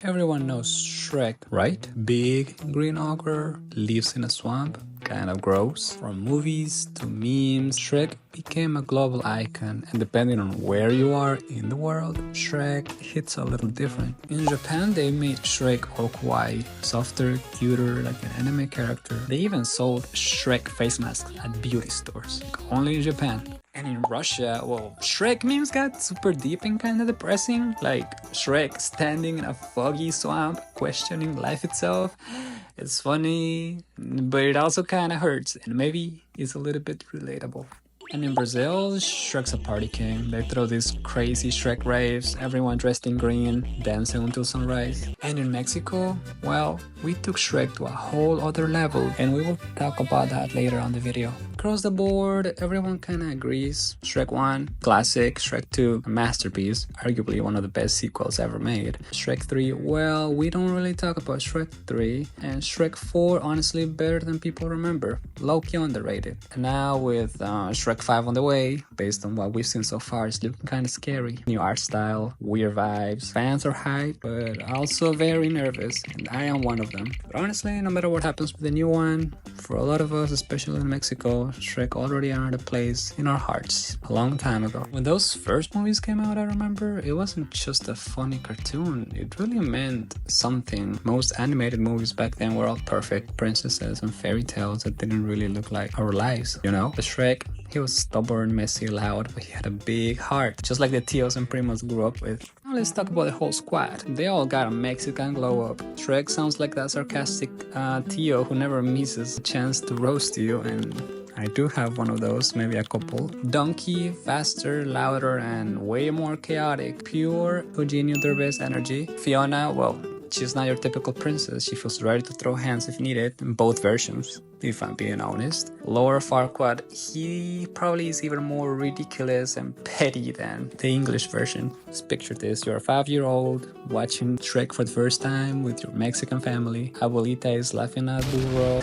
Everyone knows Shrek, right? Big green ogre, lives in a swamp, kind of gross. From movies to memes, Shrek became a global icon, and depending on where you are in the world, Shrek hits a little different. In Japan, they made Shrek all kawaii, softer, cuter, like an anime character. They even sold Shrek face masks at beauty stores, only in Japan. And in Russia, well, Shrek memes got super deep and kind of depressing, like Shrek standing in a foggy swamp, questioning life itself. It's funny, but it also kind of hurts, and maybe it's a little bit relatable. And in Brazil, Shrek's a party king. They throw these crazy Shrek raves, everyone dressed in green, dancing until sunrise. And in Mexico, well, we took Shrek to a whole other level, and we will talk about that later on the video. Across the board, everyone kinda agrees. Shrek 1, classic. Shrek 2, a masterpiece, arguably one of the best sequels ever made. Shrek 3, well, we don't really talk about Shrek 3. And Shrek 4, honestly, better than people remember. Low-key underrated. And now with Shrek 5 on the way, based on what we've seen so far, it's looking kinda scary. New art style, weird vibes. Fans are hyped, but also very nervous, and I am one of them. But honestly, no matter what happens with the new one, for a lot of us, especially in Mexico, Shrek already earned a place in our hearts a long time ago. When those first movies came out, I remember, it wasn't just a funny cartoon. It really meant something. Most animated movies back then were all perfect princesses and fairy tales that didn't really look like our lives, you know? But Shrek, he was stubborn, messy, loud, but he had a big heart, just like the tios and primos grew up with. Now let's talk about the whole squad. They all got a Mexican glow up. Shrek sounds like that sarcastic tio who never misses a chance to roast you, and I do have one of those, maybe a couple. Donkey, faster, louder, and way more chaotic. Pure Eugenio Derbez energy. Fiona, well, she's not your typical princess. She feels ready to throw hands if needed, in both versions, if I'm being honest. Laura Farquaad, he probably is even more ridiculous and petty than the English version. Just picture this, you're a 5-year-old watching Shrek for the first time with your Mexican family. Abuelita is laughing at Burro.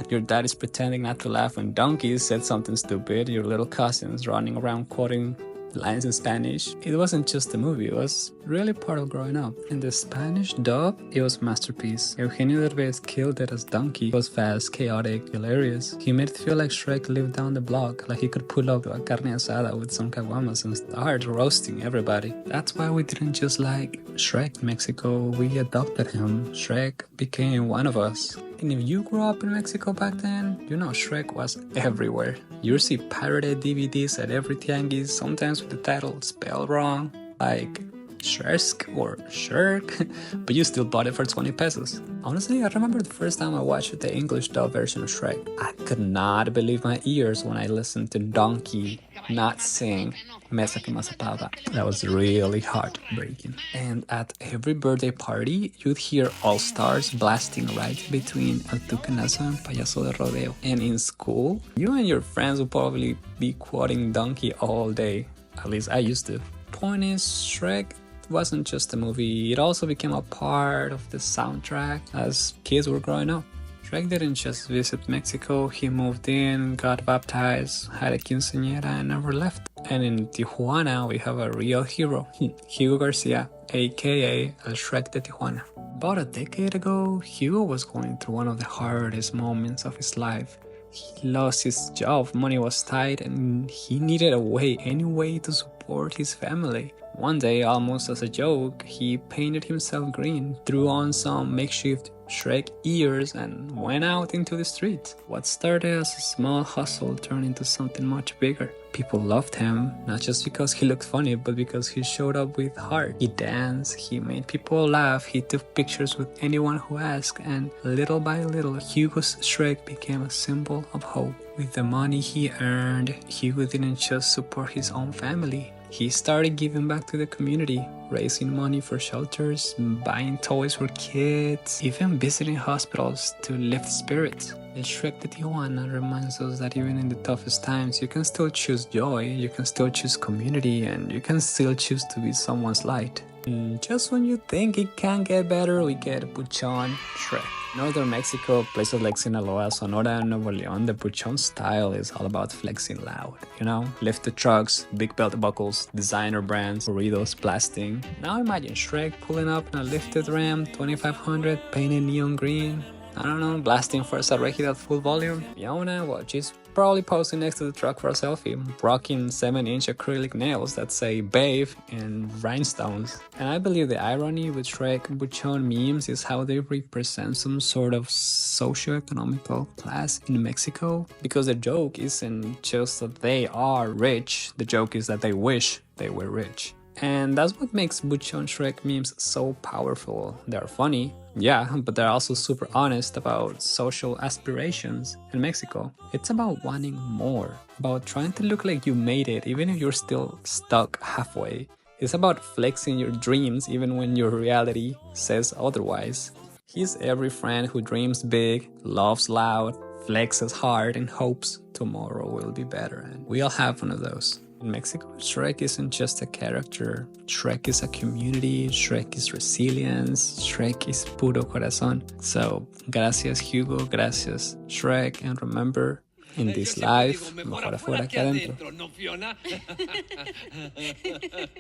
Your dad is pretending not to laugh when Donkey said something stupid. Your little cousin's running around quoting lines in Spanish. It wasn't just a movie, it was really part of growing up. In the Spanish dub, it was a masterpiece. Eugenio Derbez killed it as Donkey. It was fast, chaotic, hilarious. He made it feel like Shrek lived down the block, like he could pull up a carne asada with some caguamas and start roasting everybody. That's why we didn't just like Shrek in Mexico, we adopted him. Shrek became one of us. And if you grew up in Mexico back then, you know Shrek was everywhere. You see pirated DVDs at every tianguis, sometimes with the title spelled wrong, like Shrek or Shrek, but you still bought it for 20 pesos. Honestly, I remember the first time I watched the English dub version of Shrek. I could not believe my ears when I listened to Donkey not sing Mesa que Mazapava. That was really heartbreaking. And at every birthday party, you'd hear All Stars blasting right between El Tucanazo and Payaso de Rodeo. And in school, you and your friends would probably be quoting Donkey all day. At least I used to. Point is, Shrek wasn't just a movie, it also became a part of the soundtrack as kids were growing up. Shrek didn't just visit Mexico, he moved in, got baptized, had a quinceañera, and never left. And in Tijuana, we have a real hero, Hugo Garcia, aka El Shrek de Tijuana. About a decade ago, Hugo was going through one of the hardest moments of his life. He lost his job, money was tight, and he needed any way to support his family. One day, almost as a joke, he painted himself green, threw on some makeshift Shrek ears, and went out into the streets. What started as a small hustle turned into something much bigger. People loved him, not just because he looked funny, but because he showed up with heart. He danced, he made people laugh, he took pictures with anyone who asked, and little by little, Hugo's Shrek became a symbol of hope. With the money he earned, Hugo didn't just support his own family. He started giving back to the community, raising money for shelters, buying toys for kids, even visiting hospitals to lift spirits. El Shrek de Tijuana reminds us that even in the toughest times, you can still choose joy, you can still choose community, and you can still choose to be someone's light. And just when you think it can't get better, we get Buchon Shrek. Northern Mexico, places like Sinaloa, Sonora, and Nuevo León, the Buchon style is all about flexing loud. You know, lifted trucks, big belt buckles, designer brands, burritos blasting. Now imagine Shrek pulling up in a lifted Ram 2500, painted neon green. I don't know, blasting Fuerza Regida at full volume. Fiona, well, she's probably posing next to the truck for a selfie, rocking 7-inch acrylic nails that say Babe in rhinestones. And I believe the irony with Shrek Buchon memes is how they represent some sort of socio-economical class in Mexico. Because the joke isn't just that they are rich, the joke is that they wish they were rich. And that's what makes Buchon Shrek memes so powerful. They're funny, yeah, but they're also super honest about social aspirations in Mexico. It's about wanting more, about trying to look like you made it even if you're still stuck halfway. It's about flexing your dreams even when your reality says otherwise. He's every friend who dreams big, loves loud, flexes hard, and hopes tomorrow will be better. And we all have one of those. In Mexico, Shrek isn't just a character. Shrek is a community, Shrek is resilience, Shrek is puro corazón. So, gracias Hugo, gracias Shrek, and remember, in this life, mejor afuera que adentro.